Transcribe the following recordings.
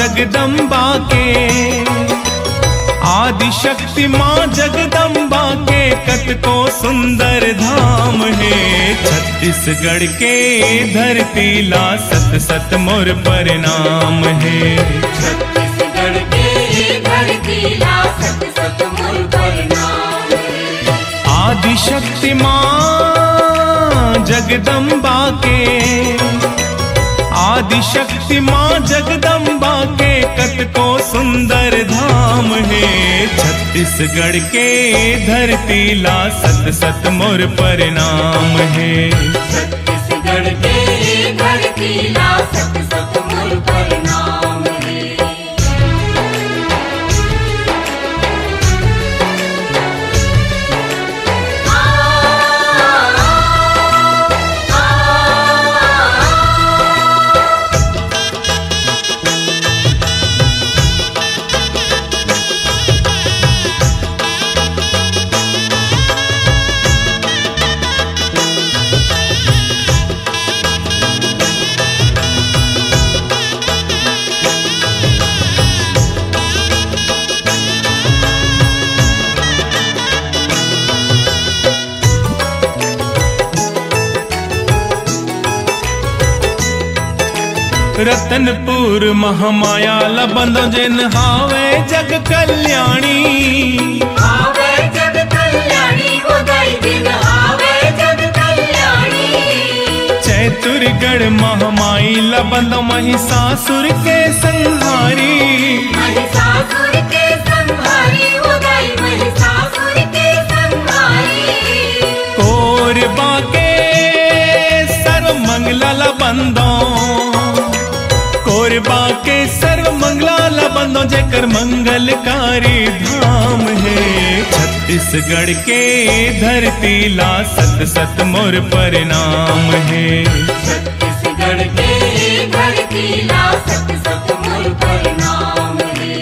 जगदम्बा के, आदि शक्ति माँ जगदम्बा के कतको सुंदर धाम है। छत्तीसगढ़ के धरती ला सत सत मोर प्रणाम है। छत्तीसगढ़ के धरती ला सत सत मोर प्रणाम है। आदि शक्ति माँ जगदम्बा के, आदि शक्ति माँ जगदम्बा के कतको सुंदर धाम है। छत्तीसगढ़ के धरती ला सत सत मोर प्रणाम है। छत्तीसगढ़ के धरती ला सत सत मोर प्रणाम है। रतनपुर महामाया लबंदो जिन हावे जग कल्याणी, हावे जग कल्याणी उदय दिन हावे जग कल्याणी। चैतुरगढ़ महामाई लबंदो महिषासुर के संहारी, महिषासुर के संहारी उदय महिषासुर के संहारी। कोरबा के सर्व मंगला लबंदो, कोरबा के सर्व मंगला लबंदो जेकर मंगलकारी धाम है। छत्तीसगढ़ के धरती ला सत सत मोर प्रणाम है। छत्तीसगढ़ के धरती ला सत सत मोर प्रणाम है।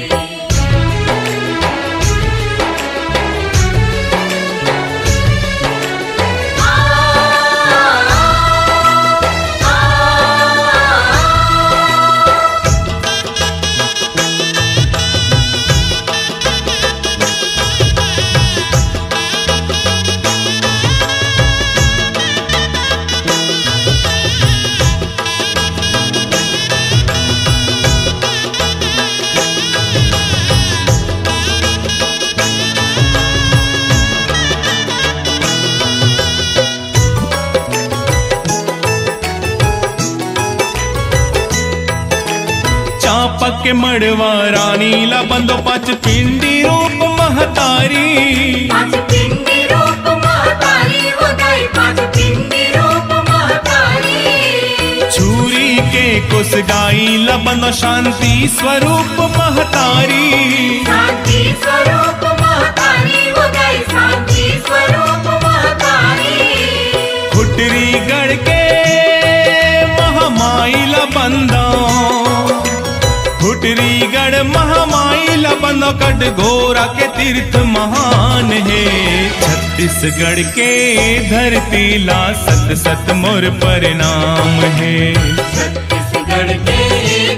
चापक मड़वा रानी लबंदो पाँच पिंडी रूप महतारी, पाँच पिंडी रूप महतारी उदय पाँच पिंडी रूप महतारी। छुरी के कुस गाई लबंदो शांति स्वरूप महतारी, शांति स्वरूप महतारी उदय शांति स्वरूप महतारी। खुटरी गढ़ के महामाई लबंदो, खुटरीगढ़ महामाई लबंदो कट घोरा के तीर्थ महान है। छत्तीसगढ़ के धरती ला सत सत मोर प्रणाम है। छत्तीसगढ़ के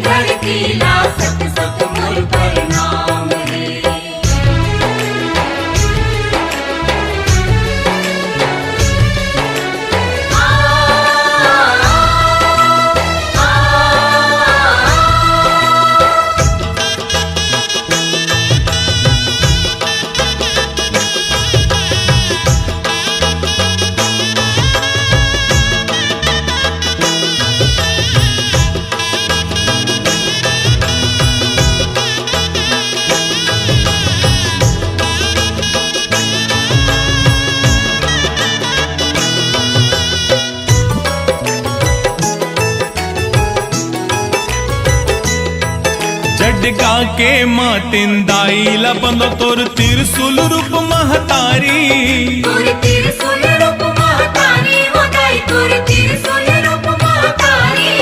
धरती ला सत सत मोर प्रणाम है। जडगा के मातिंदाई लबंदो तोर त्रिशूल रूप महतारी, तुर त्रिशूल रूप महतारी उदय तुर त्रिशूल रूप महतारी।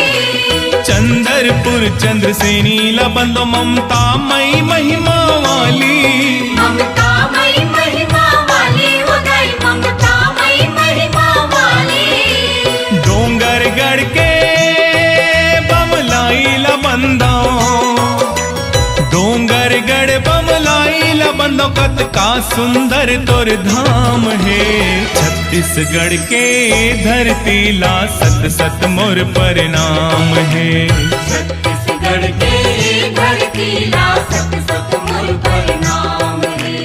चंदरपुर चंद्रसेनी लबंदो ममता मई महिमा वाली, ममता मई महिमा वाली उदय ममता मई महिमा वाली। डोंगरगढ़ के बमलाई लबंदो, बंदो कत का सुंदर तोर धाम है। छत्तीसगढ़ के धरती ला सत सत मोर प्रणाम है। छत्तीसगढ़ के धरती ला सत सत मोर प्रणाम है।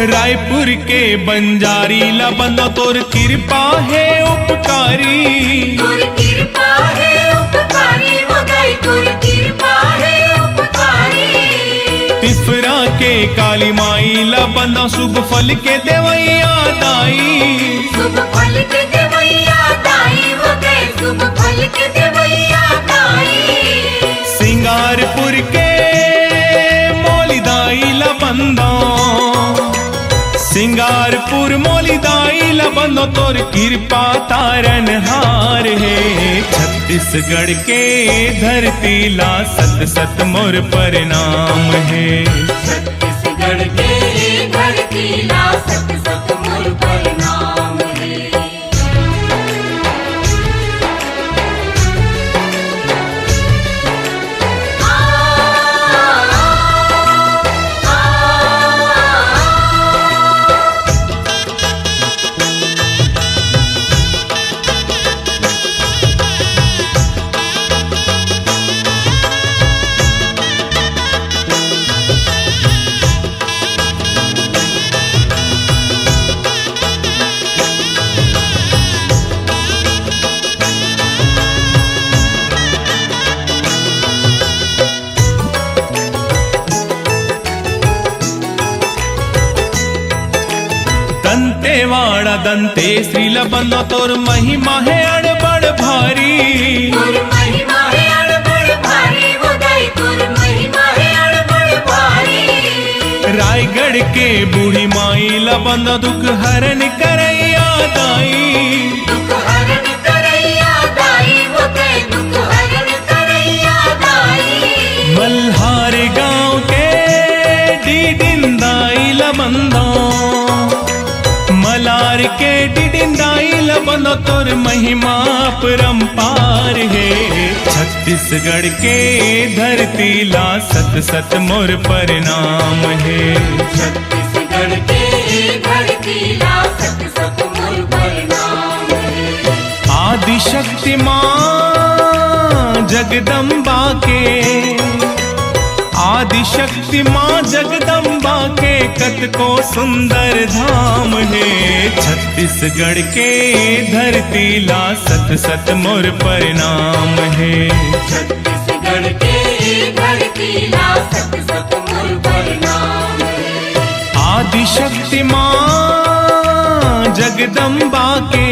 रायपुर के बंजारी ला बंदो तोर कृपा है उपकारी। तोर कृपा है उपकारी मगाई तोर कृपा है उपकारी। तिफरा के काली माई ला बंदो शुभ फल के देवैया दाई। शुभ फल के देवैया दाई मगाई शुभ फल के देवैया दाई। सिंगारपुर के मोली दाई ला बंदो सिंगारपुर मोली दाई ला बंदो तोर कृपा तारन हार है। छत्तीसगढ़ के धरती ला सत सत मोर प्रणाम है। छत्तीसगढ़ के धरती ला सत सत मोर प्रणाम है। दंतेवाड़ा दंते श्रीला बंदो तोर महिमा है अड़बड़ भारी। तोर महिमा है अड़बड़ भारी मगाई तोर महिमा है अड़बड़ भारी। रायगढ़ के बूढ़ी माई ला बंदो दुख हरण करैया दाई। दुख हरण करैया दाई मगाई दुख हरण करैया दाई। मल्हार गांव के डिडिंदाई ला बंदो मलार के डिडिंदाई ला बंदो तोर महिमा परम्पार है। छत्तीसगढ़ के धरती ला सत सत मोर प्रणाम है। छत्तीसगढ़ के धरती ला सत सत मोर प्रणाम है। आदिशक्ति मां जगदम्बा के आदिशक्ति मां जगदम्बा के कत को सुंदर धाम है। छत्तीसगढ़ के धरती ला सत सत मोर प्रणाम है। छत्तीसगढ़ के धरती ला सत सत मोर प्रणाम है। आदिशक्ति मां जगदम्बा के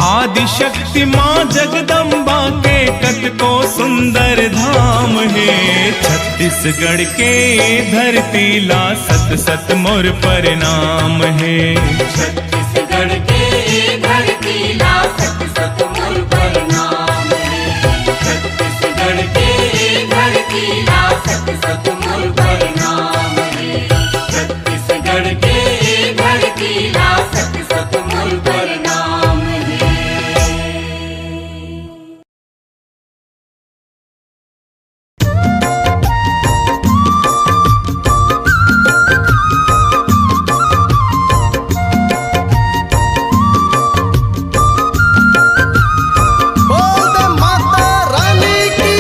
आदिशक्ति मां जगदम्बा के कत को सुंदर धाम है। छत्तीसगढ़ के धरती ला सत सत मोर प्रणाम है। छत्तीसगढ़ के धरती ला सत सत मोर प्रणाम है। छत्तीसगढ़ के धरती ला सत सत मोर प्रणाम है। छत्तीसगढ़ के धरती ला सत सत मोर प्रणाम है। बोल दे माता रानी की।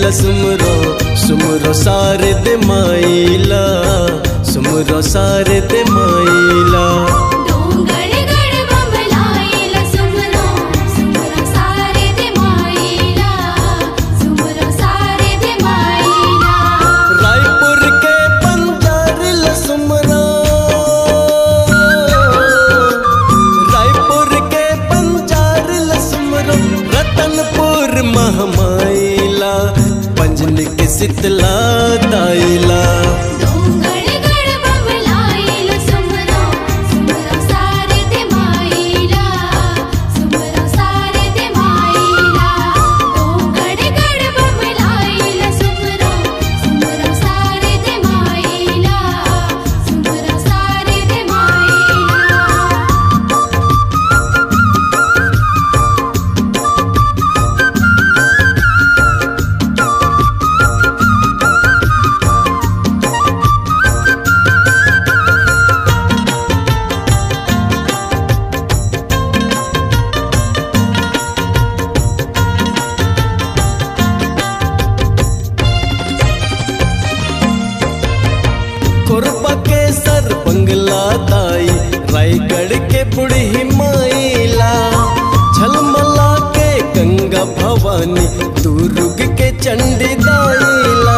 ला सुमरो सुमरो सारे दे माइला सुमरो सारे दे माइला डोंगर गढ़ बमलाइला सुमरो सुमरो सारे दे माइला सुमरो सारे दे माइला रायपुर के बंजार ला सुमरो रायपुर के बंजार ला सुमरो रतनपुर महमाइला पंजन के शीतला दाइला डोंगर गढ़ बमलाइला सुमरो सुमरो सारे दे माइला सुमरो सारे दे माइला डोंगर गढ़ बमलाइला सुमरो सुमरो सारे दे माइला सुमरो सारे दे माइला कोरबा के सर बंगला दाई रायगढ़ के बुढ़ी माइला झलमला के गंगा भवानी दुर्ग के चंडी दाइला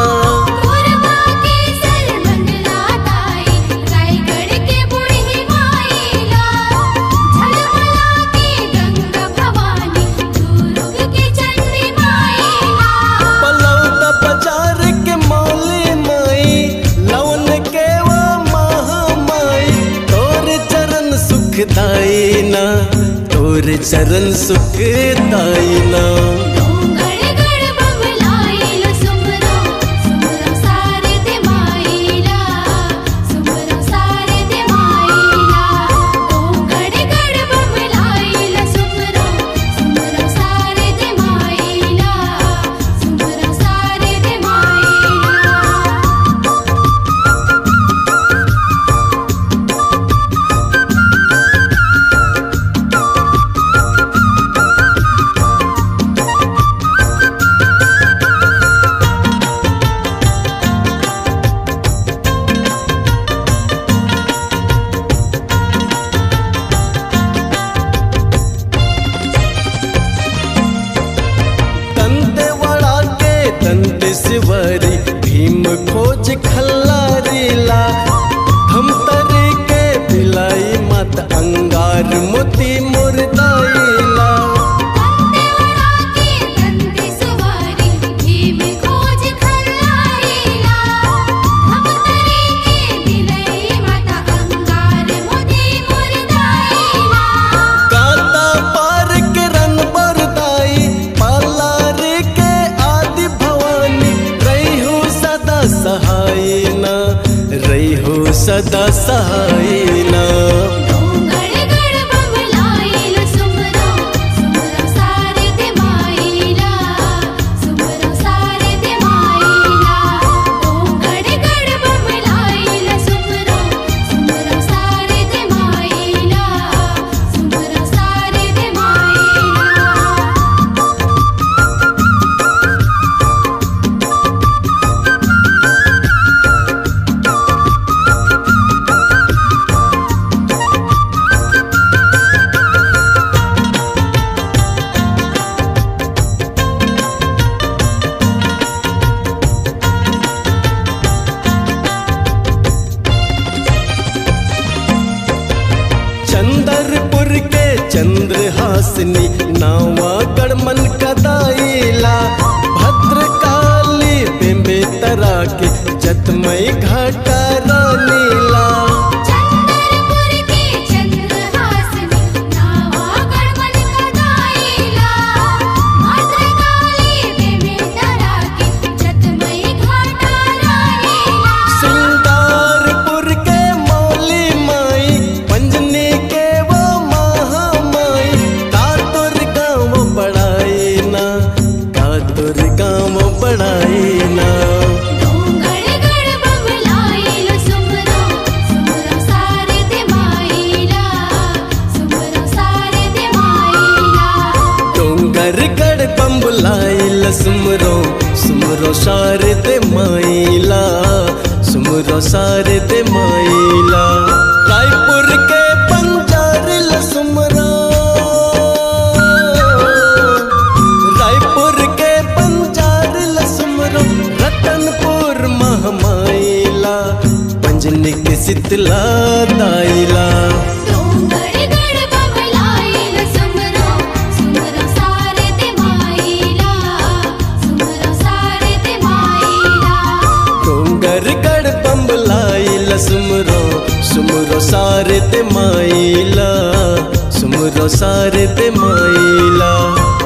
कोरबा के सर बंगला दाई रायगढ़ के बुढ़ी माइला झलमला के गंगा भवानी दुर्ग के चंडी माइला पलौदा बाजार के मौली माई लवन के वो महामाई तोर चरण सुख दाइना तोर चरण सुख दाइना डोंगर गढ़ बमलाइला सुमरो सुमरो सारे दे माइला सुमरो सारे दे माइला डोंगर गढ़ बमलाइला सुमरो सुमरो सारे दे माइला सुमरो सारे दे माइला दंतेवाड़ा के दंतेश्वरी भीम खोज खल्लारीला धमतरी के भिलाई मत अंगार मोती मुरदाइला दंतेवाड़ा के दंतेश्वरी भीम खोज खल्लारीला धमतरी के बिलई माता अंगार मोती मुरदाइला कांता पार के रन बरदाई पालार के आदि भवानी रही सदा सहायना रही सदा सहायना डोंगर गढ़ बमलाइला सुमरो सुमरो सारे दे माइला सुमरो सारे दे माइला डोंगर गढ़ बमलाइला सुमरो सुमरो सारे दे माइला सुमरो सारे दे माइला चंदरपुर के चंद्रहासनी नावा गढ़मन कदाइला भद्रकाली बेम्बेतरा के जतमई घाटा रानीला चंदरपुर के चंद्रहासनी नावा गढ़मन कदाइला भद्रकाली बेमेतरा के जतमई घाटा रानीला सिंगारपुर के मौली माई पंजनी के वो महामाई कातुर गाँव पढ़ाईना कातुर गाँव पढ़ाईना डोंगर गढ़ बमलाइला सुमरो सुमरो सारे दे माइला सुमरो सारे दे माइला डोंगर गढ़ बम्बुलाइल सुमरो सुमरो शारदे माइला सुमरो शारदे माइला रायपुर के बंजार लसुमरा रायपुर के बंजार लसुमरो रतनपुर महामाइला पंजनी के शीतला दाइला डोंगरगढ़ बबलाइल सुमरो सुमरो शारदे माइला सुमरो शारदे माइला डोंगरगढ़ बम्बलाइल सुमरो सुमरो शारदे माइला सुमरो शारदे माइला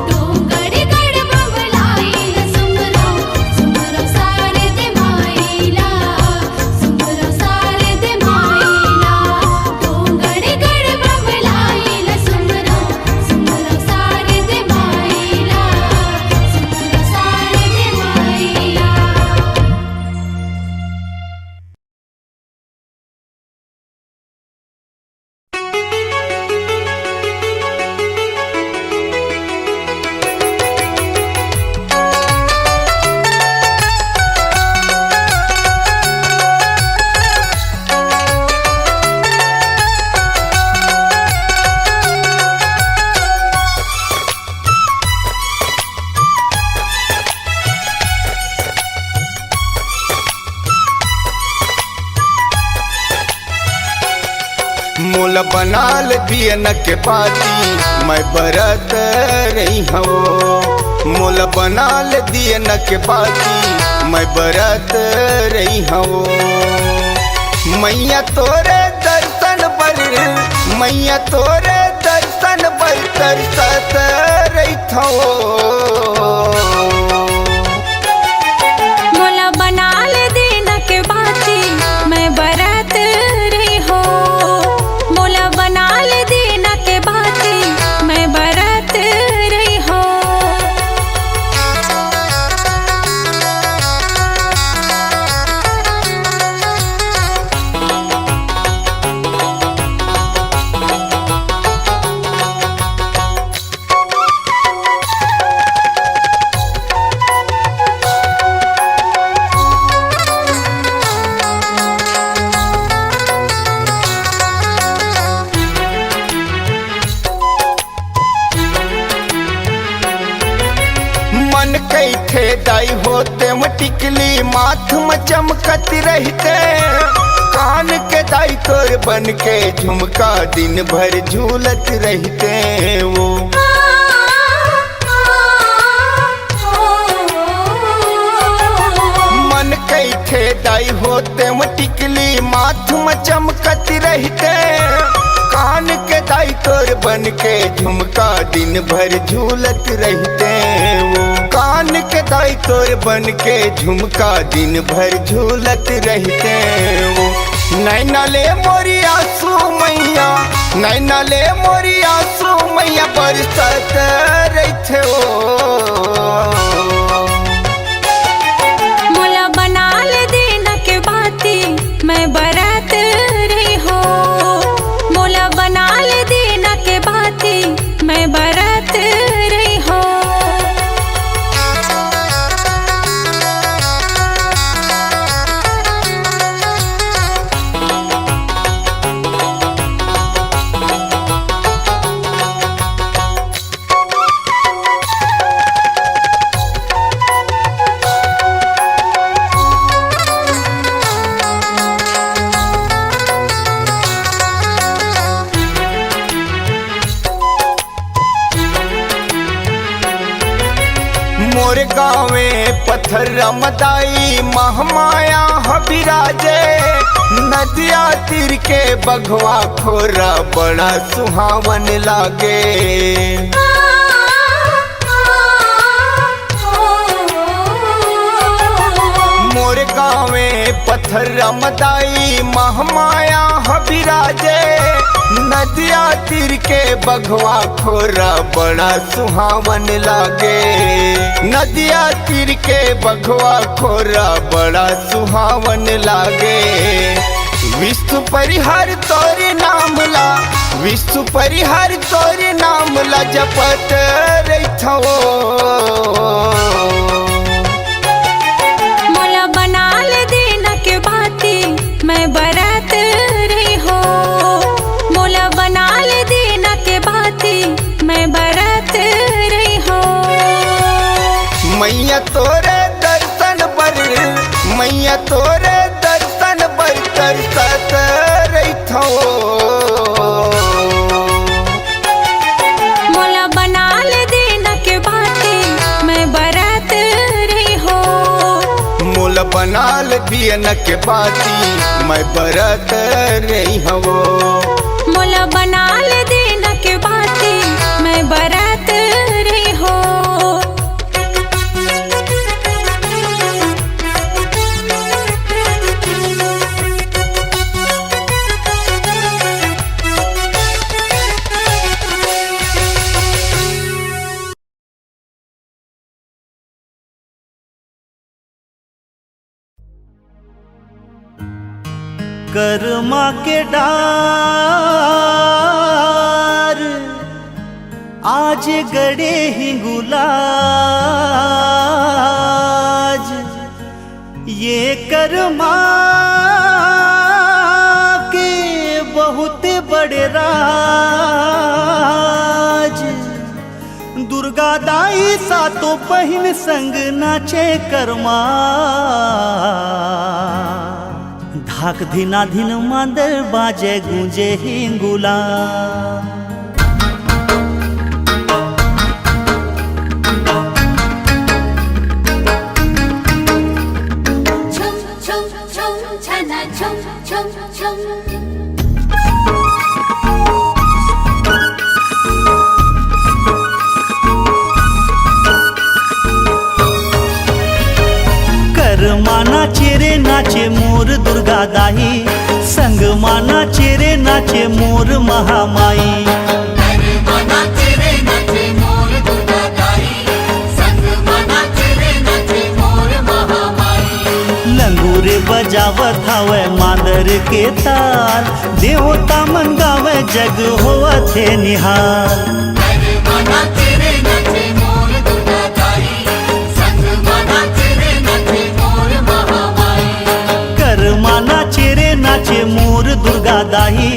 डोंगरगढ़ बबलाइल सुमरो सुमरो शारदे माइला सुमरो शारदे माइला डोंगरगढ़ बबलाइल सुमरो सुमरो शारदे माइला सुमरो शारदे माइला। मोल बनाल दियन के पाती मैं बरत रही हूँ मोल बनाल दियन के पाती मैं बरत रही हूँ मैया तोरे दर्शन पर मैया तोरे दर्शन पर तरसत रही मोला बनाल दिन के बाती मैं बरत रही हो मोला बनाल दिन के बाती मैं बरत रही हो मन कैथे दाई होते में टिकली माथ में चमकत रहते कान के दाई तोर बन के झुमका दिन भर झूलत रहते वो मन कैथे दाई होते में टिकली माथ में चमकत रहते कान के दाई तोर बन के झुमका दिन भर झूलत रहते वो कान के दाई तोर बन के झुमका दिन भर झूलत रहते वो नैना ले मोरी आंसू मैया नैना ले मोरी आंसू मैया बरसत रहते मोला बनाल दिन के बाती मैं बरत रही हो मोला बनाल दिन के बाती मैं बरत रही हो मोर गावे पत्थर रमदाई महमाया हबिराजे नदिया तीर के बघवा खोरा बड़ा सुहावन लागे मोर गावे पत्थर रमदाई महमाया हबिराजे नदिया तीर के बघवा खोरा बड़ा सुहावन लागे नदिया तीर के बघवा खोरा बड़ा सुहावन लागे विश्व परिहर तोरे नाम ला विश्व परिहर तोरे नाम ला जपत रहिथो बियन के बाती मैं बरत रही हवो। मोला बनाल दिन के बाती मैं बरत रही हो। कर्मा के डार आज गड़े हिंगुलाज, ये कर्मा के बहुत बड़े राज। दुर्गा दाई सातों बहिन संग नाचे कर्मा, धाक धिना धिन मांदर बाजे गूंजे हिंगुला। छुम छुम छुम छना छुम छुम छुम। माना चेरे नाचे मोर दुर्गा दाई, संग माना चेरे नाचे मोर महामाई। माना तेरे नाचे मोर दुर्गा दाई, संग माना तेरे नाचे मोर महामाई। लंगूरे बजावत हवे मांदर के ताल, देवता मन गावे जग होवथे निहाल। माना तेरे नाचे मोर दुर्गा दाई, संग माना तेरे नाचे मोर महामाई। कर माना चेरे नाचे मोर दुर्गा दाई,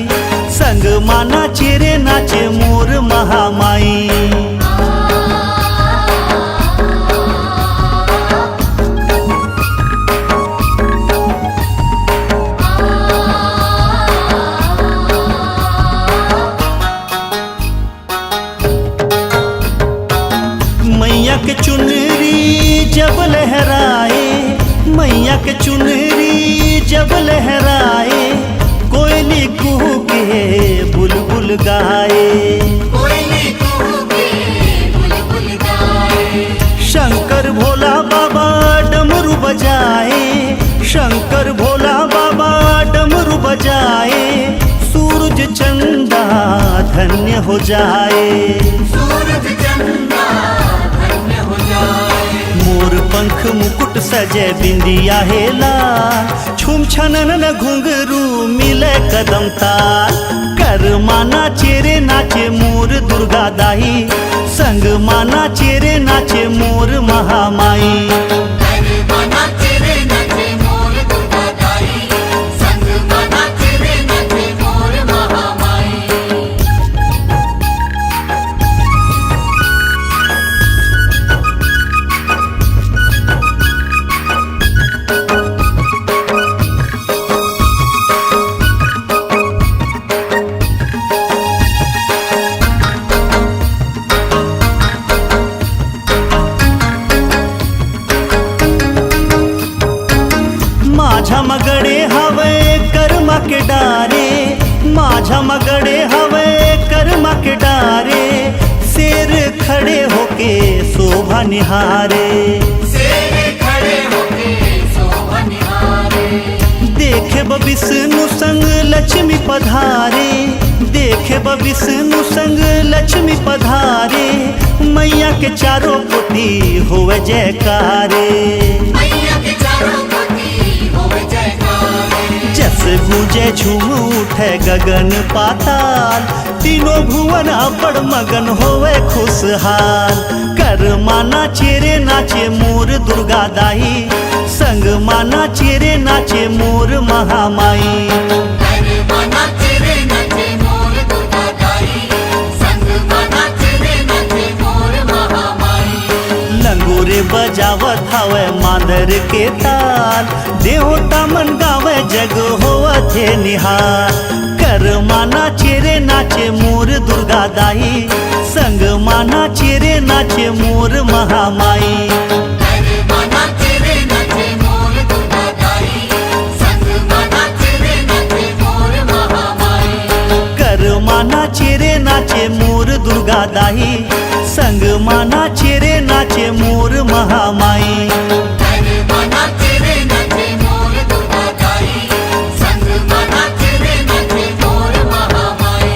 संग माना चेरे नाचे मोर महामाई। मैया के चुनरी जब लहराए, मैया के चुनरी जब लहराए, कोयली कुहू के बुलबुल गाए। कोयली कूके बुलबुल गाए। शंकर भोला बाबा डमरू बजाए, शंकर भोला बाबा डमरू बजाए, सूरज चंदा धन्य हो जाए। सूरज चंदा धन्य हो जाए। मोर पंख मुकुट सजे बिंदिया हेला, छुम छनन घुंघरू मिले कदम ताल। कर माना चेरे नाचे मोर दुर्गा दाई, संग माना चेरे नाचे मोर महामाई। माना तेरे नाचे मोर दुर्गा दाई, संग माना तेरे नाचे मोर महामाई। माझा मगड़े हवे कर्मा के डारे, माझा मगड़े हवे कर्मा के डारे, शेर खड़े होके शोभा निहारे। शेर खड़े होके शोभा निहारे। देखे विष्णु संग लक्ष्मी पधारे, देखे विष्णु संग लक्ष्मी पधारे, मैया के चारों पुती होवे जयकारे। मैया के चारों पति होवे जयकारे। जस गूंजे झूम उठे गगन पाताल, तीनों भुवन अपड़ मगन होवे खुशहाल। कर माना चेरे नाचे मोर दुर्गा दाई, संग माना चेरे नाचे मोर महामाई। माना तेरे नाचे मोर दुर्गा दाई, संग माना तेरे नाचे मोर महामाई। लंगूरे बजावत हवे मांदर के ताल, देवता मन गावे जग होवथे निहाल। कर माना चेरे नाचे मोर दुर्गा दाई, संग माना चेरे नाचे मोर महामाई। माना तेरे नाचे मोर दुर्गा दाई, दुर्गादाई, संग माना चेरे नाचे मोर महामाई। गरबा नाचे रे नाचे मोर दुर्गा दाई, संग में नाचे रे नाचे मोर महामाई।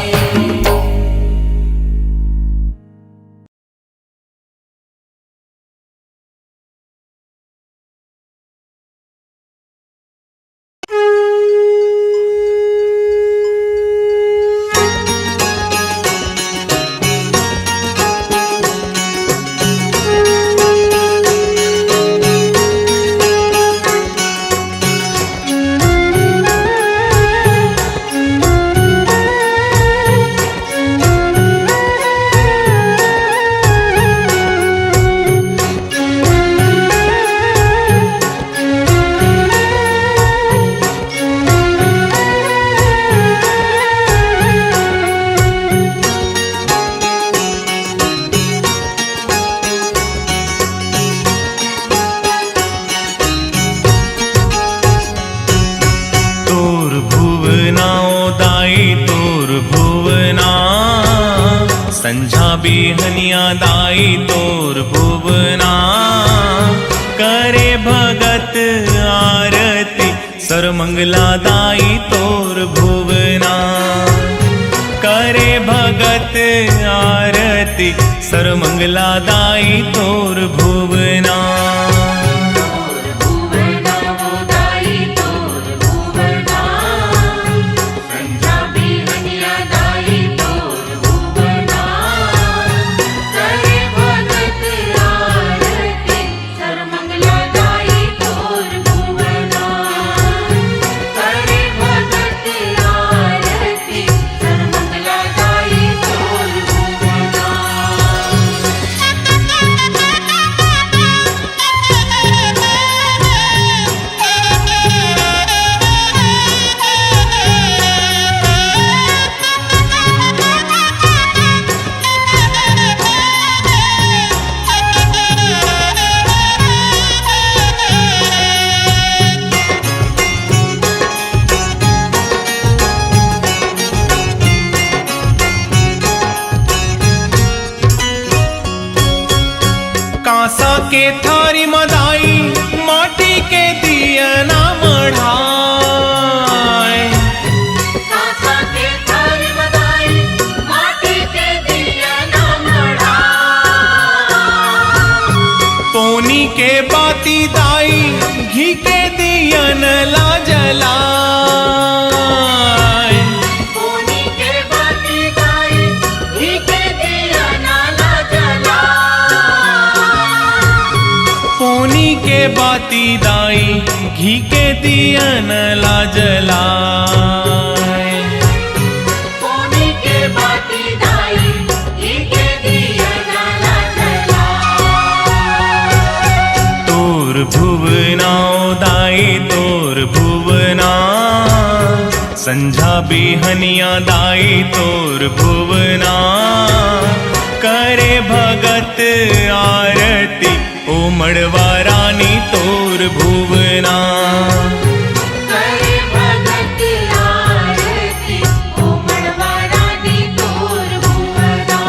संझा बिहनिया दाई तोर भुवना, करे भगत आरती सर्वमंगला दाई तोर भुवना। करे भगत आरती सर्वमंगला दाई तोर भुवना। कांसा के थारी मदाई माटी के दिया ना मढ़ाए। कांसा के थारी मदाई माटी के दिया ना मढ़ाए। पोनी के बाती दाई घी के दिया न ला जलाए। पोनी के बाती दाई घी के दिया ना ला जलाए। पोनी के बाती दाई घी के दिया न ला जलाए। पोनी के बाती दाई घी के दिया ना ला जलाए। तोर भुवना दाई तोर भुवना, संझा बिहनिया दाई तोर भुवना। करे भगत आरती ओ मड़वा रानी तोर भुवना। करे भगत आरती ओ मड़वा रानी तोर भुवना।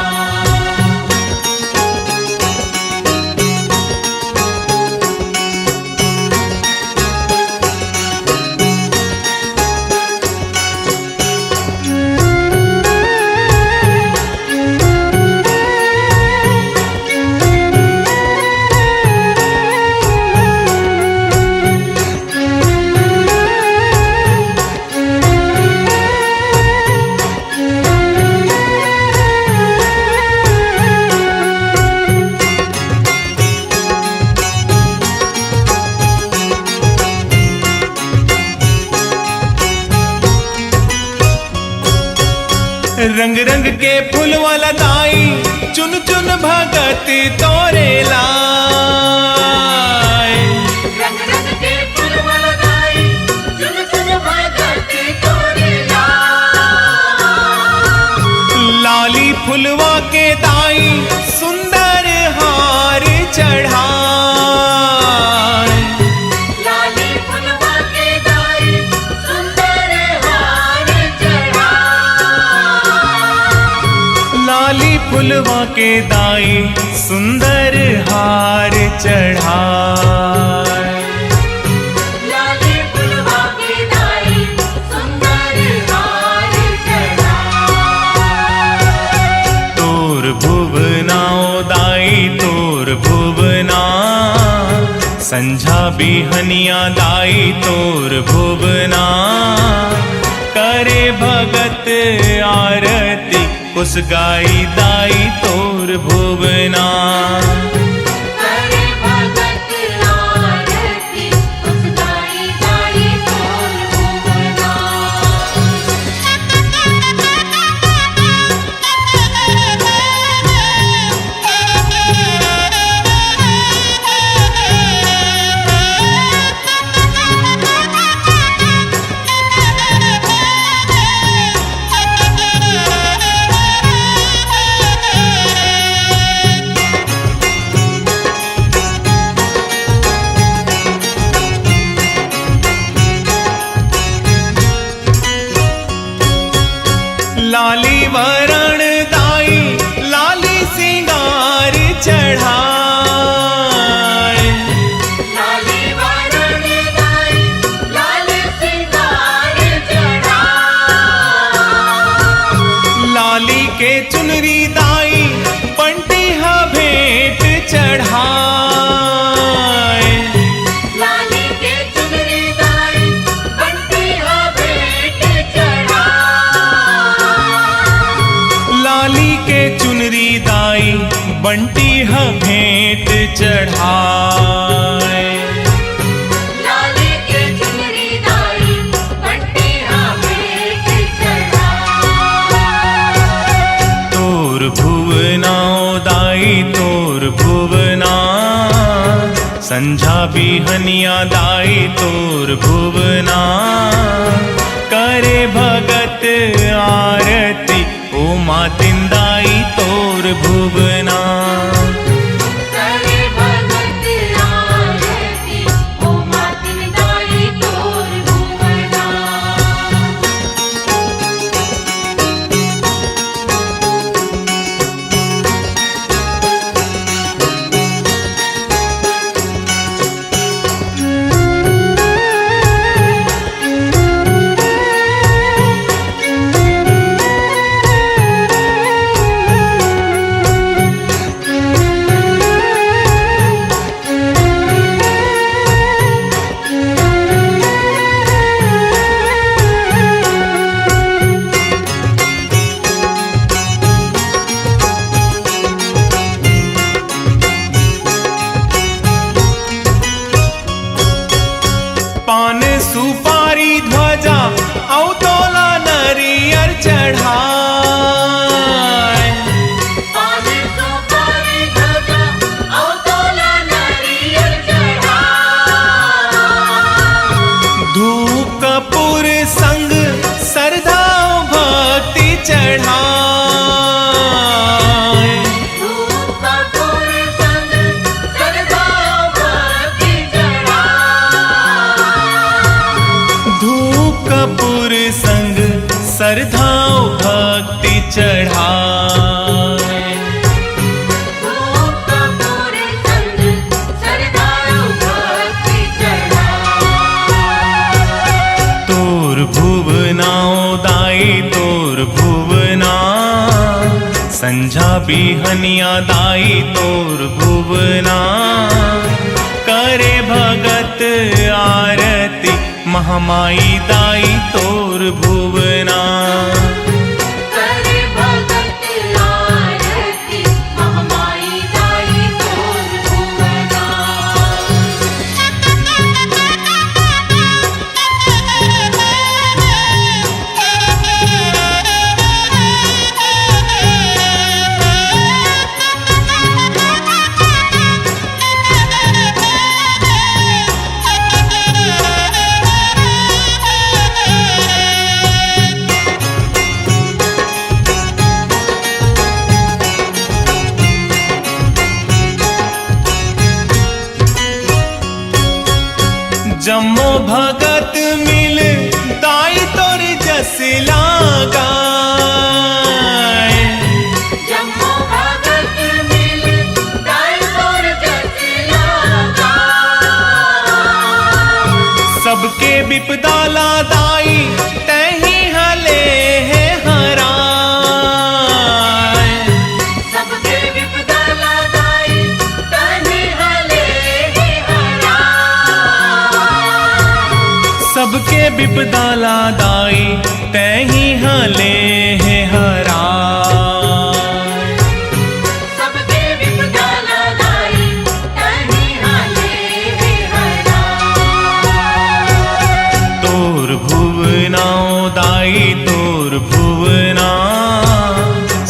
रंग रंग के फूल वाला दाई चुन चुन भगत तोरे लाए। रंग रंग के फूल वाला दाई चुन चुन भगत तोरे लाए। लाली फुलवा के दाई सुंदर हार चढ़ाए। लाली फुलवा के दाई सुंदर हार चढ़ाए। लाली फुलवा के दाई सुंदर हार चढ़ाए। लाली फुलवा के दाई सुंदर हार चढ़ाए। तोर भुवना ओ दाई तोर भुवना, संझा बिहनिया दाई तोर भुवना। करे भगत आरती उस गाई दाई तोर भुवना। करे भगत आरती उस गाई दाई तोर भुवना। लाली वरण दाई लाली सिंगार चढ़ाए। लाली वरण दाई लाली सिंगार चढ़ाए। लाली के चुनरी दाई पंटी हा भेंट चढ़ाए। लाली के चुनरी दाई बंटी हा भेंट चढ़ाए। लाली के चुनरी दाई बंटी ह भेंट चढ़ाए। लाली के चुनरी दाई बंटी हा भेंट चढ़ाए। तोर भुवना ओ दाई तोर भुवना, संझा बिहनिया दाई तोर भुवना। करे भगत आरती ओ मातिन दाई तोर भुवना। करे भगत आरती ओ मातिन दाई तोर भुवना। पान सुपारी ध्वजा औ तोला नरियर चढ़ाए। पान सुपारी ध्वजा औ तोला नरियर चढ़ाए। धूप कपूर संग सरधा भक्ति चढ़ाए। धूप कपूर संग सरधा भक्ति चढ़ाए। धूप कपूर संग सरधा भक्ति चढ़ाए। धूप कपूर संग सरधा भक्ति चढ़ाए। तोर भुवना ओ दाई तोर भुवना, संझा बिहनिया दाई तोर भुवना। करे भगत आरती महामाई दाई तोर भुवना। करे भगत आरती महामाई दाई तोर भुवना। जम्मो भगत मिल दाई तोर जस लागाए। जम्मो विपदाला दाई तही हले है हरा सब देवी विपदाला दाई तही हाले हे हरा तोर भुवना दाई तोर भुवना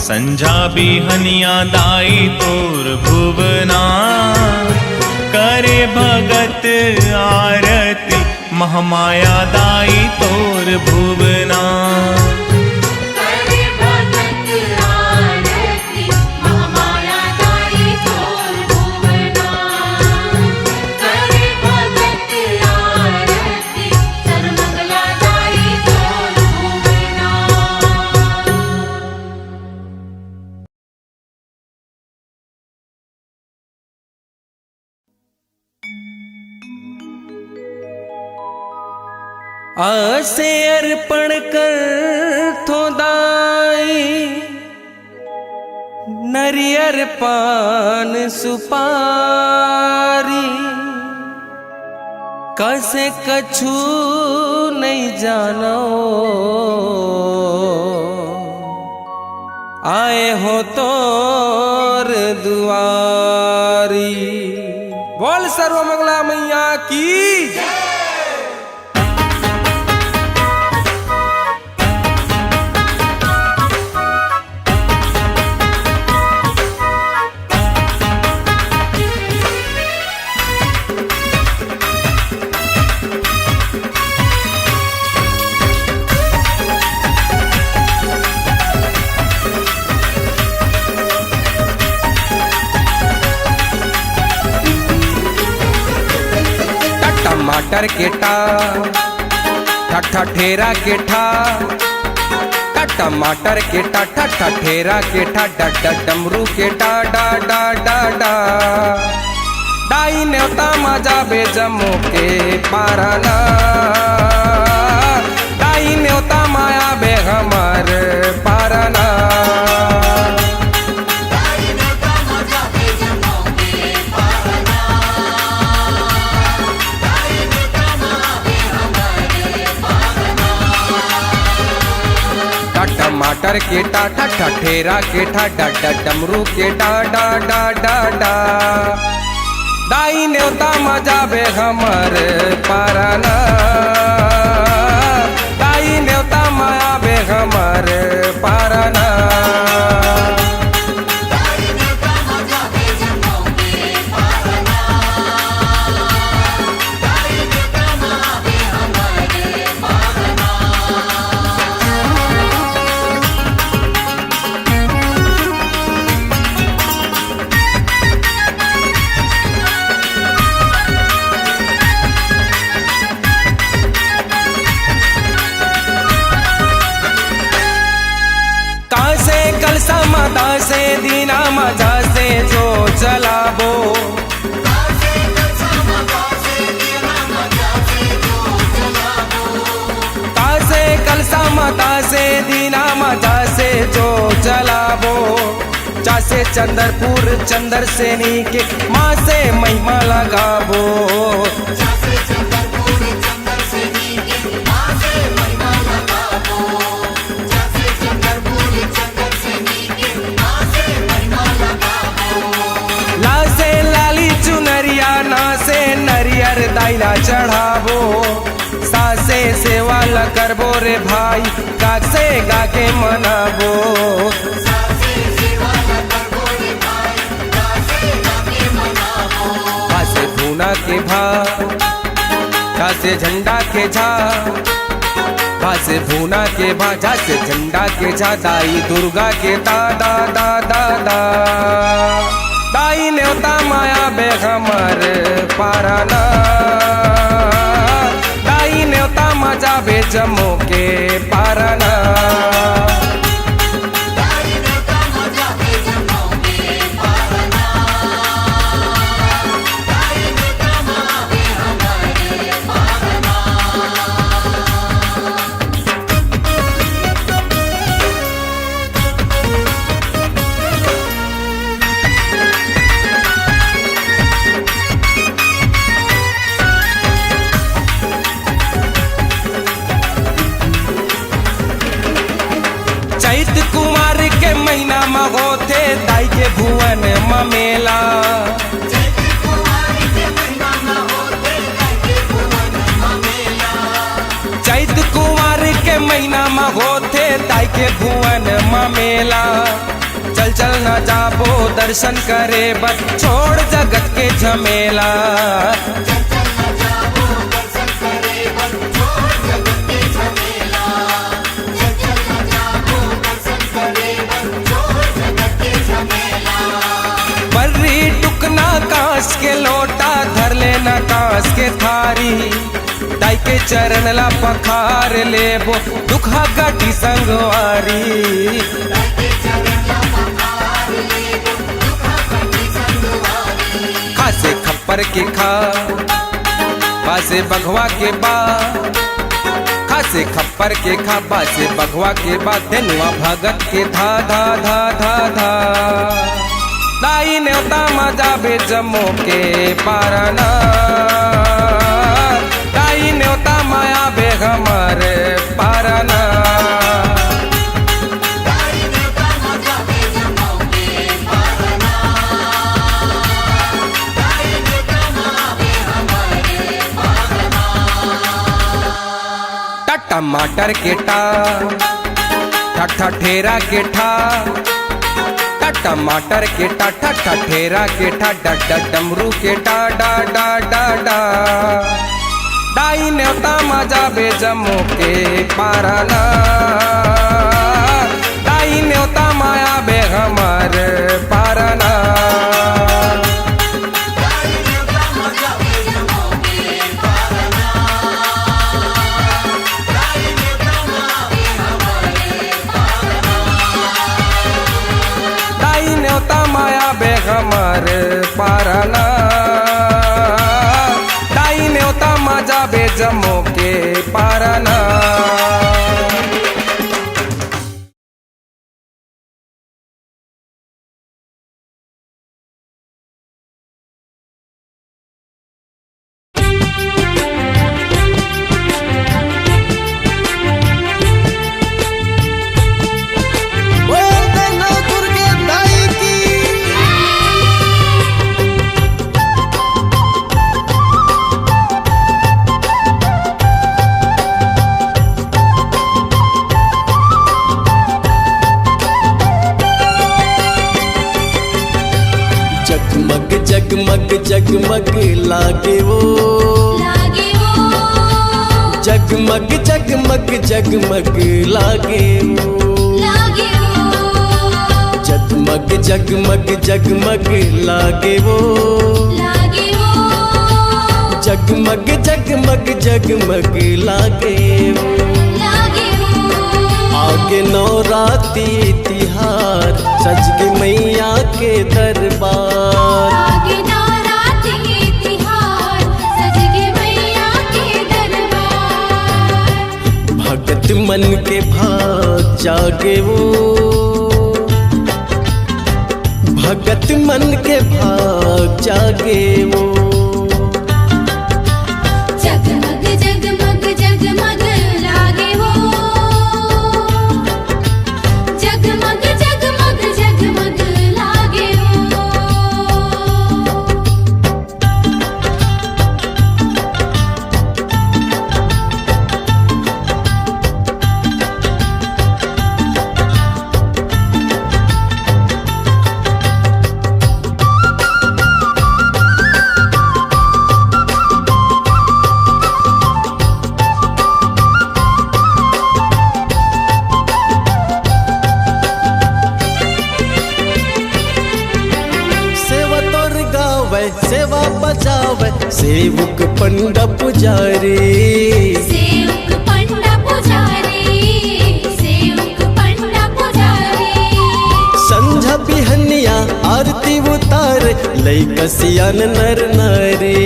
संझा बिहनिया दाई तोर भुवना करे भगत आरती महामाया दाई तोर भुवना करे भगत आरती महामाया दाई तोर भुवना करे भगत आरती सर्वमंगला दाई तोर भुवना। आसे अर्पण कर थो दाई नरियर पान सुपारी कसे कछु नहीं जानो आए हो तोर दुआरी। बोल सर्वमंगला मैया की टमाटर के टा ठा ठेरा के ठा टमाटर के टा ठेरा के ठा डमरू के डा डा डा डा डा डाई नेवता मजा बेजमो के पाराना डाई नेवता माया बे हमर पाराना टमाटर के टा ठेरा के ठा डमरू के डा डा डा डा डा दाई नेवता मजा बे हमर पाराना दाई नेवता माया बे हमर पाराना मदा से दीना मजा से जो चलाबो कासे कलसा मदा से दीना मजा से जो चलाबो चासे चंदरपुर चंदर सेनी के माँ से महिमा लगाबो नरियर दाइला चढ़ाबो सासे सेवा ल करबो रे भाई गाक से गाके मनाबो भासे भूना के भा झासे झंडा के झा भासे भूना के भा झासे झंडा के झा दाई दुर्गा के दा दा दा दा दा दाई नेवता माया बे हमर पाराना दाई नेवता मजा बे जमो के पाराना के महीना में होते दाई के भुवन में मेला। चैत कुंवर के महीना में होते दाई के भुवन में मेला। चल चल न जाबो दर्शन करे बस छोड़ जगत के झमेला। बर्री टुकना कांस के लोटा धर लेना कांस के थारी। दाई के चरण ला पखार लेबो दुखा गाठी संगवारी। खासे खप्पर के खा बासे बघवा के बा। खासे खप्पर के खा बासे बघवा के बा। धनुआ भगत के धा धा धा धा धा। दाई न्योता मजा बे जम्मू के पारना। दाई न्योता माया बे हमारे पारना। टमाटर के टा ठा ठेरा के ठा। टमाटर के टा ठा ठेरा के ठा डमरू के टा डा डा डा डा। दाई न्योता मजा बे जम्मू के पारना। दाई न्योता माया बे हमारे पारना। माया बेगमर पारना। दाई न्योता मजा बे जम्मू के पारना। जगमग जगमग लागे वो जगमग जगमग जगमग लागे वो जगमग जगमग जगमग लागे वो जगमग जगमग जगमग लागे वो आगे नौराती तिहार सज के मैया के दरबार भगत मन के भाग जागे वो भगत मन के भाग जागे वो जगमग जगमग जगमग लागे वो जगमग जगमग जगमग लागे वो सेवा बजावे सेवक पंडा पुजारी सेवक पंडा पुजारी संझा बिहनिया आरती उतार लई कसियान नर नारी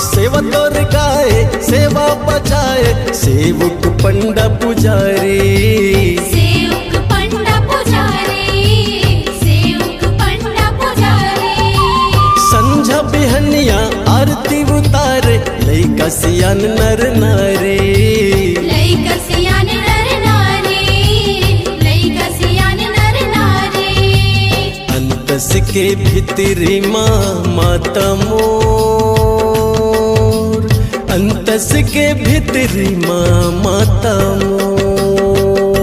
सेवा तोर गाए सेवा बजाए सेवक पंडा पुजारी सेवक पंडा पुजारी अंतस के भितरी माँ माता मोर, अंतस के भितरी माँ माता मोर।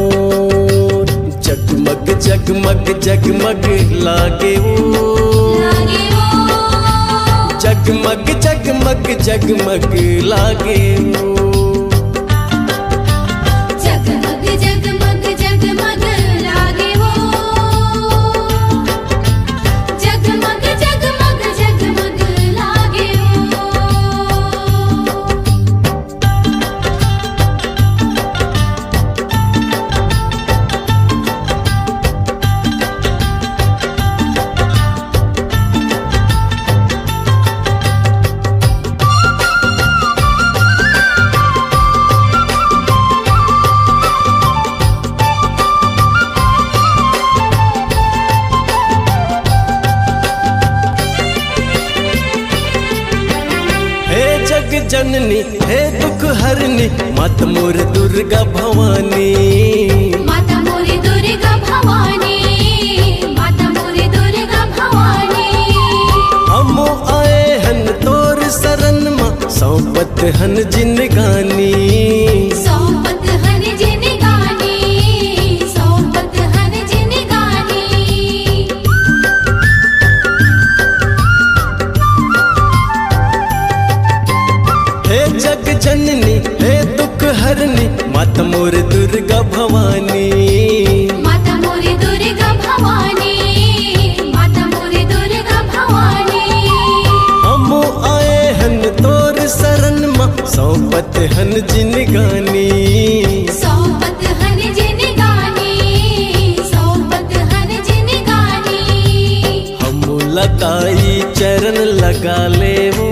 जगमग जगमग जगमग लागे वो, जगमग जगमग जगमग लागे वो। जगमग जगमग जगमग लागे वो, जगमग जगमग जगमग लागे वो। जननी हे दुख हरनी माता मोर दुर्गा भवानी, माता मोरी दुर्गा भवानी, माता मोरी दुर्गा भवानी। हम आए हन तोर शरण माँ, सौंपत हन जिनगानी, सौंपत हन जिनगानी, सौंपत हन जिनगानी। हे जग जननी हे दुख हरनी माता मोर दुर्गा भवानी, माता मोरी दुर्गा भवानी, माता मोरी दुर्गा भवानी। हम आए हन तोर शरण माँ, सौंपत हन जिनगानी, सौंपत हन जिनगानी, सौंपत हन जिनगानी। हम लगाई चरण लगा ले वो,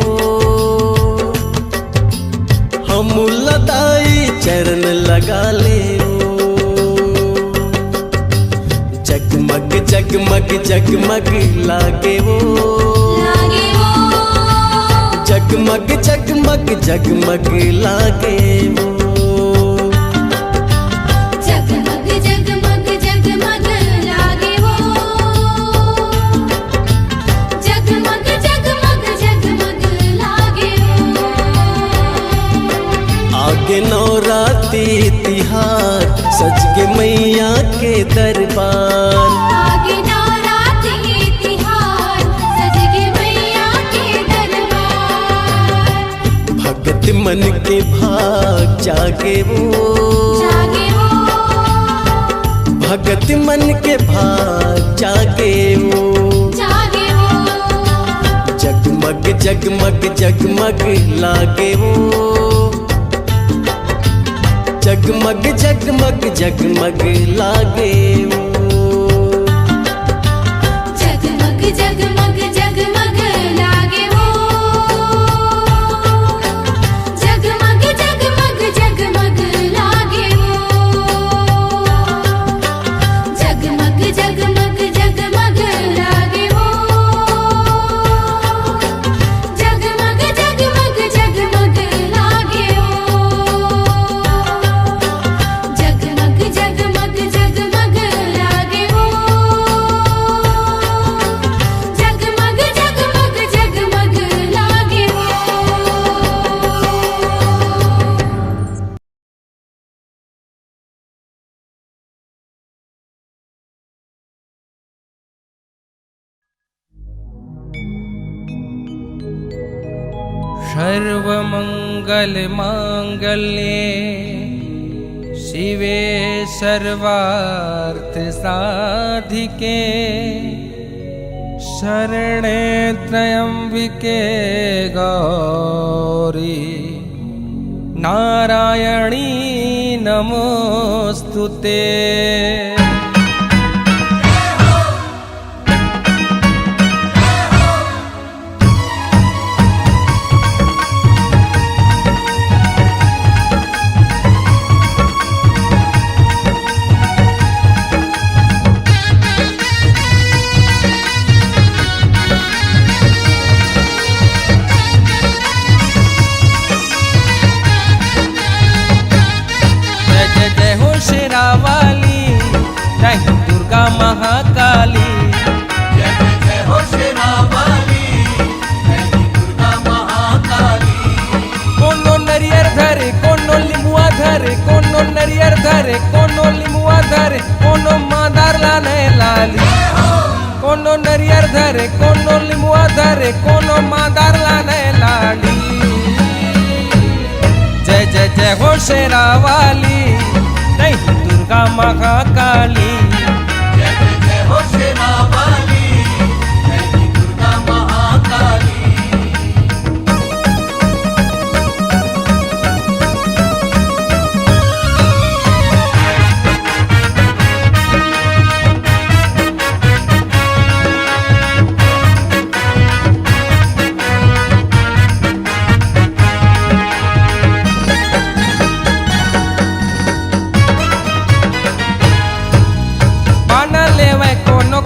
हम लदाई चरण लगा ले वो। जगमग जगमग जगमग लागे वो, लागे वो, जगमग जगमग जगमग लागे वो। जगमग जगमग जगमग लागे वो, जगमग जगमग जगमग लागे वो। आगे नवरात्रि तिहार सज के मैया के दरबार, आगे नवरात्रि तिहार सज के मैया के दरबार। भगत मन के भाग जागे वो, जागे वो, भगत मन के भाग जागे वो। जागे वो, जगमग जगमग जगमग लागे वो, जगमग जगमग जगमग लागे वो। जगमग जगमग जगमग लागे वो, जगमग जगमग जगमग लागे वो। जगमग जगमग जगमग लागे वो, जगमग जगमग जगमग लागे वो। जगमग जगमग जगमग लागे वो, जगमग जगमग जगमग लागे वो। सर्वमङ्गलमाङ्गल्ये शिवे सर्वार्थसाधिके शरणे त्र्यम्बिके गौरी नारायणी नमोऽस्तुते। जय जय हो शेरा वाली, नरियर धरे कोनो लिमुआ धरे कोनो मादार लाने लाली। जय जय जय हो शेरा वाली नहीं दुर्गा महाकाली। जय जय जय हो शेरा वाली जय दुर्गा महाकाली।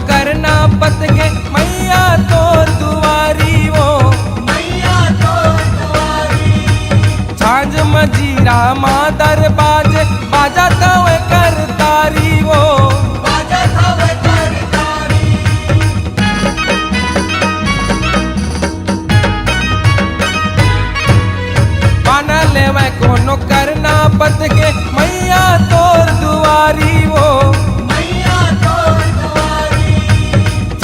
करना पत के मैया तो दुआरी वो मैया तो दुआरी। झांझ मजीरा मादर बाजे बाजा तवे कर तारी वो बाजा तवे कर तारी। पाना लेवे कोनो करना पत के मैया तो दुआरी वो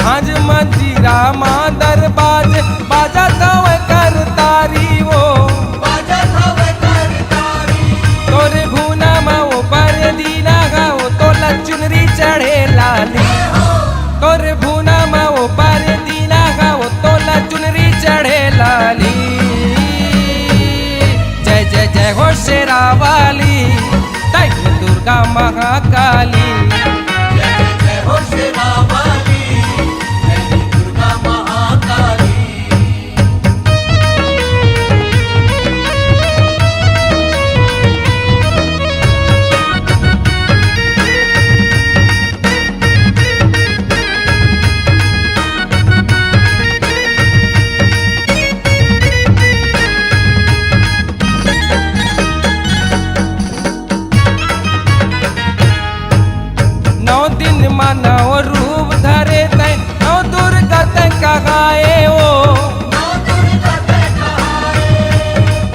झांझ मजीरा मादर बाजे बाजा तवे कर तारी वो बाजा तवे कर तारी। तोरे भूना माओ पर दीना गाओ तो लचुनरी चढ़े लाली। तोरे भूना माओ पर दीना गाओ तो लचुनरी चढ़े लाली। जय जय जय हो शेरा वाली तै दुर्गा महाकाली। जय जय जय हो शेरा वाली दुर्गा महाकाली। नौ दिन मानव रूप धरे तै नौ दुर्गा तै कहाए ओ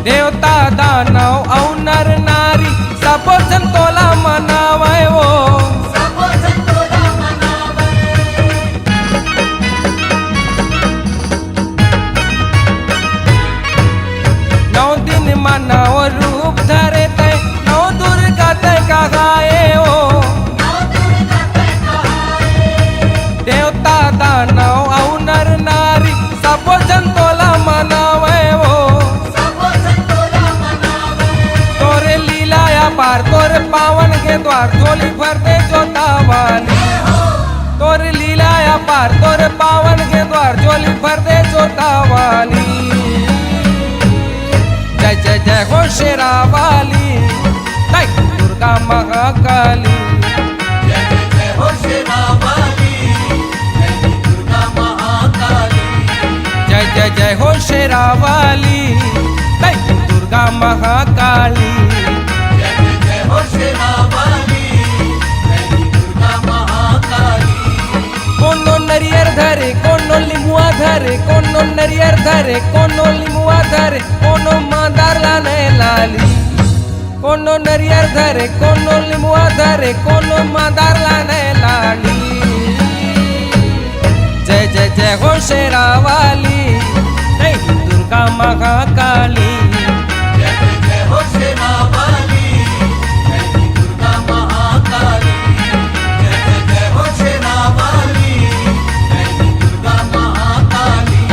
देवता दानव औ नर नारी सब संतोला मनावे वो नौ दिन मानव रूप धरे तै नौ दुर्गा तै कहाए ओ देवता दानव औ नर नारी सब संतोला मनावे वो तोरे लीला या पार तोरे पावन के द्वार झोली भर दे जोता वाली। तोरे लीला या पार तोरे पावन के द्वार झोली भर दे जोता वाली। जय जय जय हो शेरा वाली तै दुर्गा महाकाली। जय जय जय हो शेरा वाली जय दुर्गा महाकाली। जय जय जय हो शेरा वाली तै दुर्गा महाकाली। जय जय जय हो शेरा वाली जय दुर्गा महाकाली। कोनो नरियर धरे कोनो लिमुआ धरे कोनो नरियर धरे कोनो लिमुआ धरे कोनो मादार लाने लाली। कोनो नरियर धरे कोनो लिमुआ धरे कोनो मादार लाने लाली। जय जय जय हो शेरा वाली नहीं दुर्गा महाकाली। जय जय जय हो शेरा वाली जय दुर्गा महाकाली। जय जय जय हो शेरा वाली जय दुर्गा महाकाली।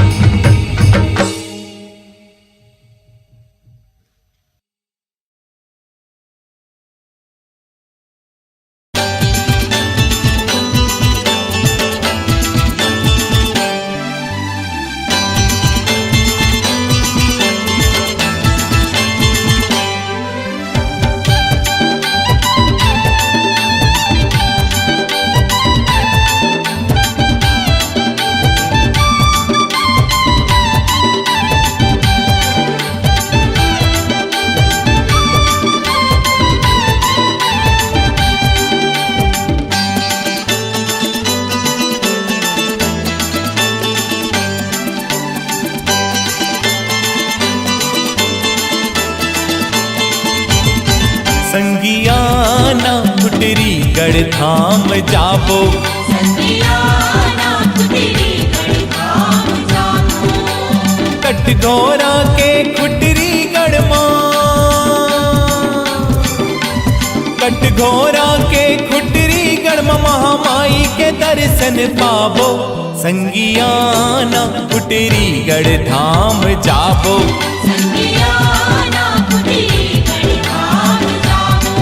संगियाना फुटरी गढ़ धाम जाबो संगियाना कुटीरी कटघोरा के खुटरी गढ़मा, कटघोरा के खुटरी गढ़मा महामाई के दर्शन पाबो। संगियाना खुटरी गढ़ धाम जाबो। संगियाना खुटरी गढ़ धाम जाबो।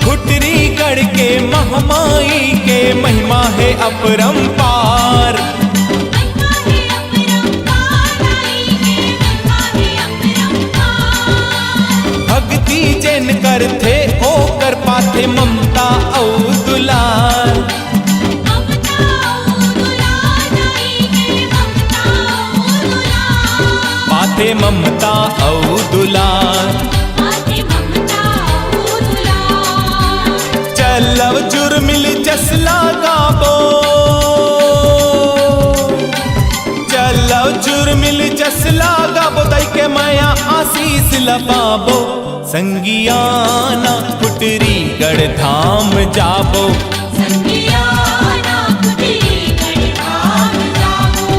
खुटरीगढ़ के महामाई के महिमा है अपरंपार। महिमा है अपरंपार, आई है महिमा है अपरंपार। भक्ति जैन करथे ओ कर पाथे ममता औ दुलार। ममता ओ दुलार, आई है ममता ओ दुलार। पाथे ममता औ दुलार। पाथे ममता ओ दुलार। चलव जुर्मिल जसला गाबो, चलव जुर्मिल जसला गाबो। दई के माया आशीष लपाबो। संगियाना खुटरीगढ़ धाम जाबो। संगियाना खुटरी गढ़ धाम जाबो।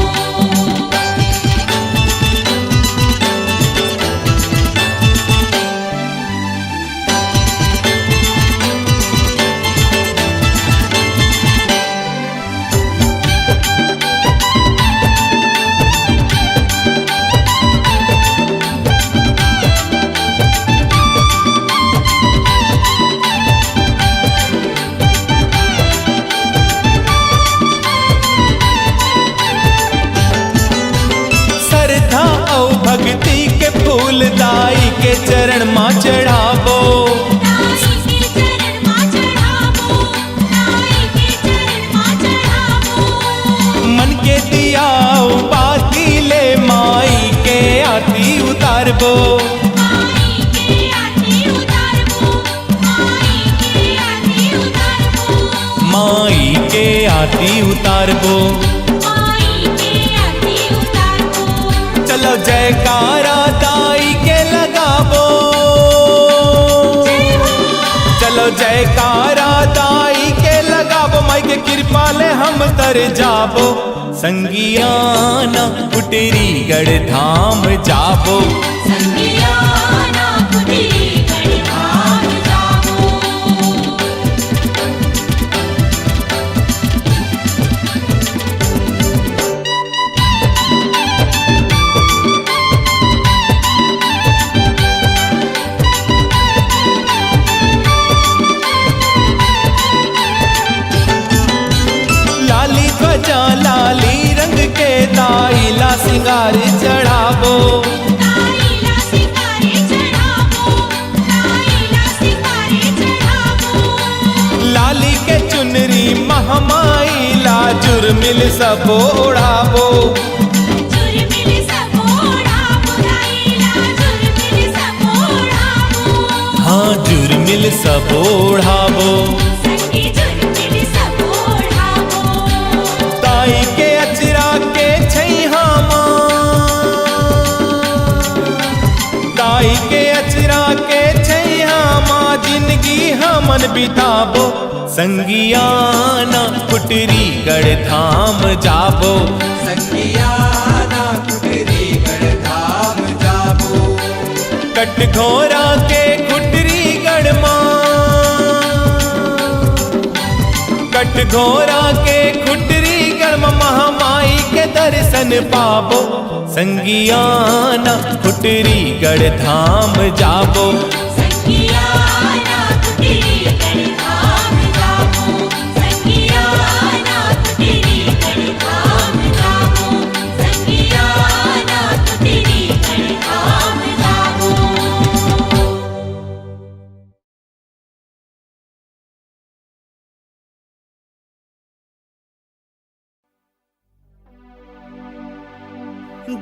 श्रद्धा औ भक्ति के फूल दाई के चरण माँ चढ़ाबो। नाई के चरण माँ चढ़ाबो। नाई के चरण माँ चढ़ाबो। मन के दिया बाती ले माई के आती उतारबो। माई के आरती उतारबो। माई के आरती उतारबो। माई के आती उतारबो। माई के आरती उतारबो। चलो जयकारा दाई के लगाबो। चलो जयकारा दाई के लगाबो। माई के कृपा ले हम तर जाबो। संगियाना खुटरीगढ़ धाम जाबो। संगियाना खुटरी गढ़ धाम जाबो। लाली ध्वजा लाली रंग के दाईला सिंगार चढ़ाबो। नाईला सिंगारे चढ़ाबो। नाईला सिंगारे चढ़ाबो। लाली के चुनरी महामाई ला जुर्मिल सब ओढ़ाबो। जुर्मिल सब ओढ़ाबो। नाईला जुर्मिल सब ओढ़ाबो। हाँ जुर्मिल सब ओढ़ाबो। संगी जुर्मिल सब ओढ़ाबो। ताई के अचरा के छैहा माँ, ताई के अचरा के छैहा माँ। जिंदगी हमन बिताबो। संगियाना खुटरीगढ़ धाम जाबो। संगियाना खुटरीगढ़ धाम जाबो। कटघोरा के खुटरीगढ़ माँ, कटघोरा के खुटरीगढ़ माँ महामाई के दर्शन पाबो। संगियाना खुटरीगढ़ धाम जाबो। संगियाना खुटरी गढ़ धाम जाबो। संगियाना खुटरी गढ़ धाम जाबो। संगियाना खुटरी गढ़ धाम जाबो।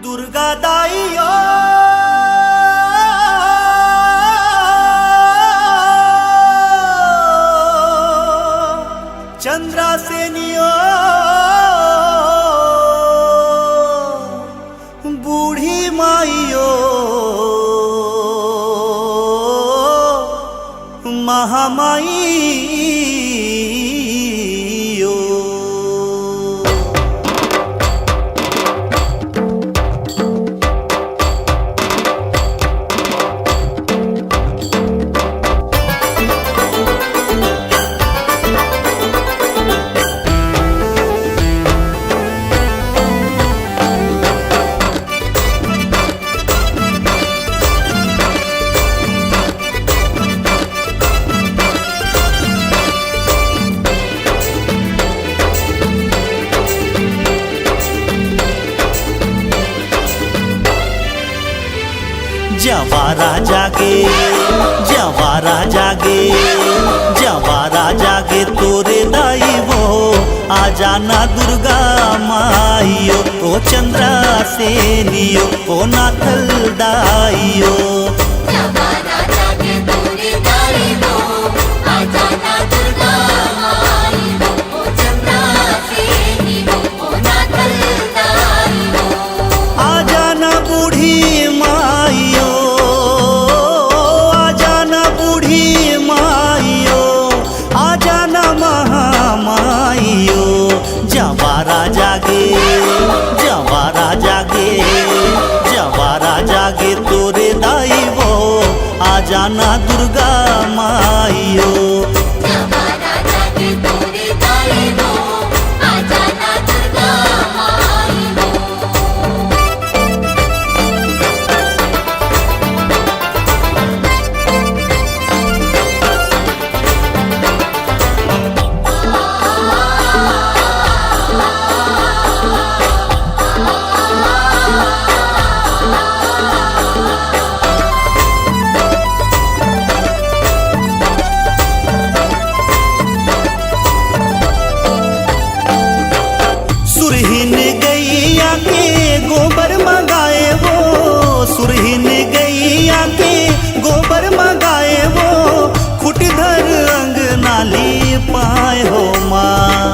दुर्गा दाई ओ चंद्रा सेनियो महामाई ओ। जवारा जागे जवारा जागे जवारा जागे तोरे दाई वो आ जाना दुर्गा माइयो ओ चंद्रा सेनियो ओ नाथल दाइयो। जवारा जागे तोरे दाई वो आ जाना दुर्गा माइयो ओ चंद्रा सेनियो ओ नाथल दाइयो। आ जाना बूढ़ी माइयो आ जाना बूढ़ी माइयो आ जाना महामाइयो। जवारा जागे जवारा जागे जवारा जागे तोरे दाई वो आ जाना दुर्गा माइयो। जवारा जागे तोरे दाई वो आ जाना दुर्गा माइयो। सुरहीन गैया के गोबर मंगाए वो सुरहीन गैया के गोबर मंगाए वो खुट धर अंग नाली पाए हो माँ।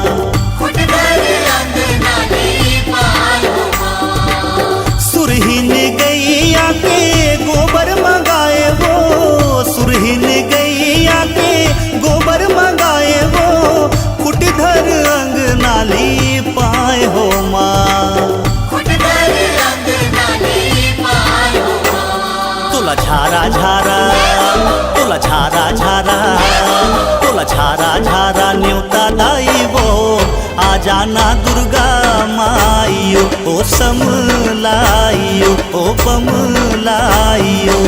खुट धर अंग नाली पाए हो माँ। सुरहीन गैया के गोबर मंगाए वो सुरहीन गैया के गोबर मंगाए वो खुट धर अंग नाली पाए हो माँ। खुट धर अंग नाली पाए हो माँ। तोला झारा झारा तोला झारा झारा तोला झारा झारा न्योता दाई वो आ जाना दुर्गा माइयो ओ समलाइयो ओ बमलाइयो।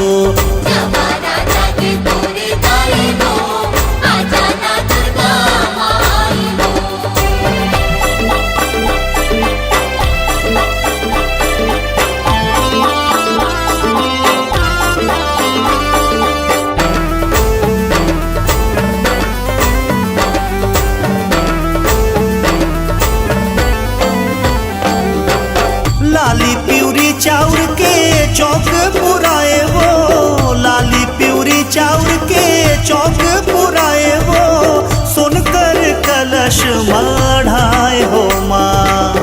जवारा जागे तोरे दाई वो आ जाना दुर्गा माइयो। लाली प्यूरी चाउर के चौक पुराए वो लाली प्यूरी चाउर के चौक पुराए वो सुनकर कलश मढ़ाए हो माँ।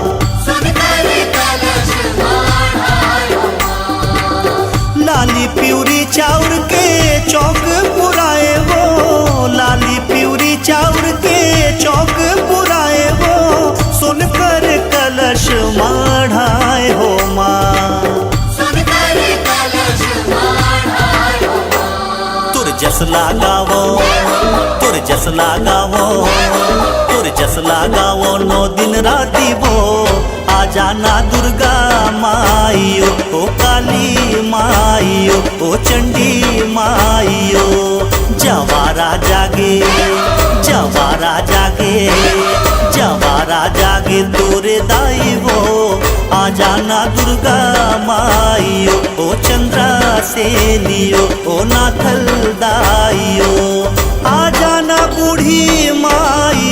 सुनकर कलश मढ़ाए हो माँ। लाली प्यूरी चाउर के चौक पुराए वो लाली प्यूरी चाउर के चौक पुराए वो सुनकर कलश मढ़ाए हो माँ। सुनकर कलश मढ़ाए हो माँ। तुर जस लगावो तुर जस लगावो तुर जस लगावो 9 दिन राती वो आ जाना दुर्गा माइयो ओ काली माइयो ओ चंडी माइयो। जवारा जागे जवारा जागे जवारा जागे तोरे दाई वो आ जाना दुर्गा माइयो ओ चंद्रा सेनियो ओ नाथल दाइयो। आ जाना बूढ़ी माई